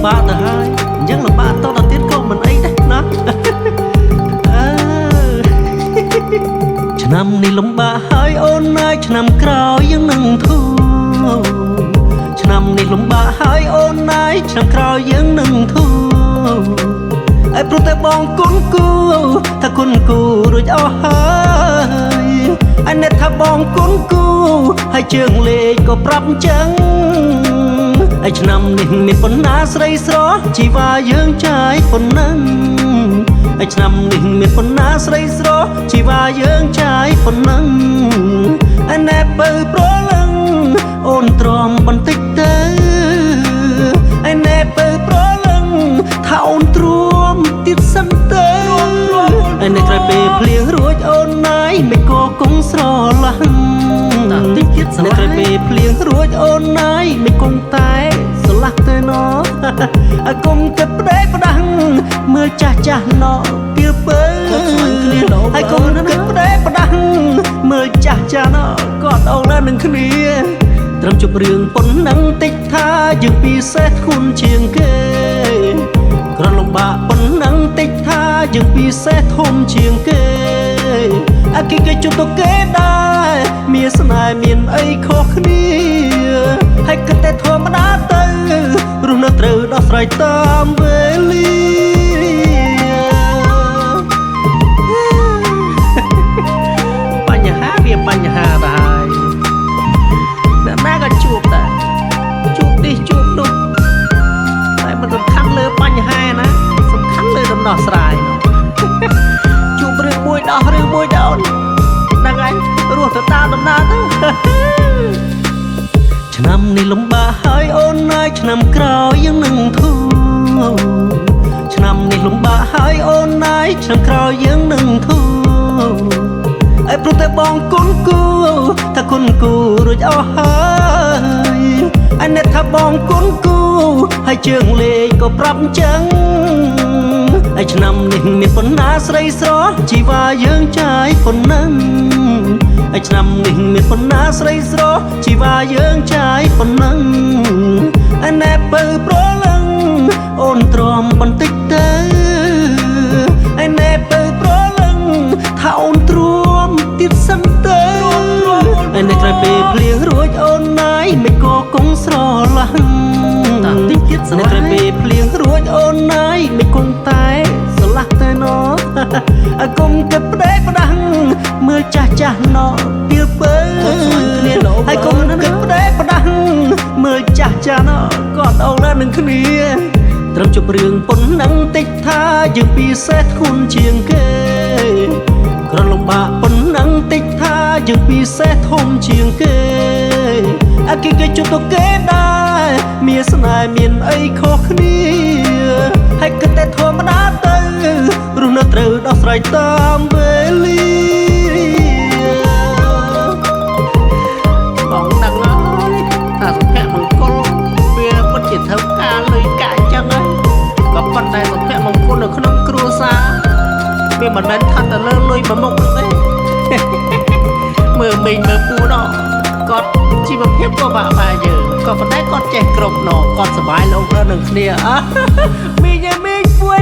បាក់ទៅហើយអញ្ចឹងលំបាកតទៅទៀតក៏មិនអីដែរណាឆ្នាំនេះលំបាកហើយអូនណាយឆ្នាំក្រោយយើងនឹងធូរឆ្នាំនេះលំបាកហើយអូនណាយឆ្នាំក្រោយយើងនឹងធូរអើព្រោះតែបងគុណគូថាគុណគូរួចអស់ហើយអញអ្នកថាបងគុណគូហើយជើងលេខក៏ប្រាប់អញ្ចឹងហើយឆ្នាំនេះមានប៉ុណ្ណាស្រីស្រស់ជីវ៉ាយើងចាយប៉ុណ្ណឹងហើយឆ្នាំនេះមានប៉ុណ្ណាស្រីស្រស់ជីវ៉ាយើងចាយប៉ុណ្ណឹងអណែបើប្រលឹងអូនទ្រាំបន្តិចទៅអណែបើប្រលឹងថាអូនទ្រាំទៀតសិនទៅអណែក្រោយពេលភ្លៀងរួចអូនណាយមិនក៏គង់ស្រឡាញ់តែតិចទៀតស្រឡាញ់ក្រោយពេលភ្លៀងរួចអូនណាយមិនគង់តែស្រឡះទៅណោអាគុំគិតផ្ដេកផ្ដាំងមើលចាស់ចាស់ណោពីពើហើយគុំគិតផ្ដេកផ្ដាំងមើលចាស់ចាស់ណោគាត់អោននឹងគ្នាត្រឹមជប់រឿងប៉ុណ្ណឹងតិចថាយើងពិសេសធ្ងន់ជាងគេក្រលំបាកប៉ុណ្ណឹងតិចថាយើងពិសេសធំជាងគេអាគីគេជប់ទៅគេដែរមានស្នេហ៍មានអីខុសគ្នាហើយគិតតែធម្មតាទៅរស់នៅត្រូវដោះស្រាយតាមវេលាបញ្ហាវាបញ្ហាទៅហើយអ្នកណាក៏ជួបដែរជួបនេះជួបនោះតែមិនសំខាន់លើបញ្ហាណាសំខាន់លើដំណោះស្រាយជួបរឿងមួយដោះរឿងមួយដោនហ្នឹងហើយរស់ទៅតាមដំណើរទៅឆ្នាំនេះលំបាកហើយអូនណាយឆ្នាំក្រោយយើងនឹងធូរឆ្នាំនេះលំបាកហើយអូនណាយឆ្នាំក្រោយយើងនឹងធូរអើព្រោះតែបងគុណគូថាគុណគូរួចអស់ហើយអញអ្នកថាបងគុណគូហើយជើងលេខក៏ប្រាប់អញ្ចឹងហើយឆ្នាំនេះមានប៉ុណ្ណាស្រីស្រស់ជីវ៉ាយើងចាយប៉ុណ្ណឹងហើយឆ្នាំនេះមានប៉ុណ្ណាស្រីស្រស់ជីវ៉ាយើងចាយប៉ុណ្ណឹងអណែបើប្រលឹងអូនទ្រាំបន្តិចទៅអណែបើប្រលឹងថាអូនទ្រាំទៀតសិនទៅអណែក្រោយពេលភ្លៀងរួចអូនណាយមិនក៏គង់ស្រឡាញ់តែតិចទៀតស្រឡាញ់ក្រោយពេលភ្លៀងរួចអូនណាយមិនគង់តែស្រឡះទៅណោអាគុំគិតផ្ដេកផ្ដាំងមើលចាស់ចាស់ណោពីពើហើយគុំគិតផ្ដេកផ្ដាំងមើលចាស់ចាស់ណោគាត់អោននឹងគ្នាត្រឹមជប់រឿងប៉ុណ្ណឹងតិចថាយើងពិសេសធ្ងន់ជាងគេក្រលំបាកប៉ុណ្ណឹងតិចថាយើងពិសេសធំជាងគេអាគីគេជប់ទៅគេដែរមានស្នេហ៍មានអីខុសគ្នាហើយគិតតែធម្មតាទៅរស់នៅត្រូវដោះស្រាយតាមវេលាបងដឹងហើយថាសុភមង្គលវាពិតជាត្រូវការលុយកាក់អញ្ចឹងហើយក៏ប៉ុន្តែសុភមង្គលនៅក្នុងគ្រួសារវាមិនមែនថាទៅលើលុយប្រមុខទេមើលមីងមើលពូណោគាត់ជីវភាពក៏បាក់បែកយើងក៏ប៉ុន្តែគាត់ចេះគ្រប់ណោគាត់សប្បាយលោកនឹងគ្នាមីងឯមីងពួយ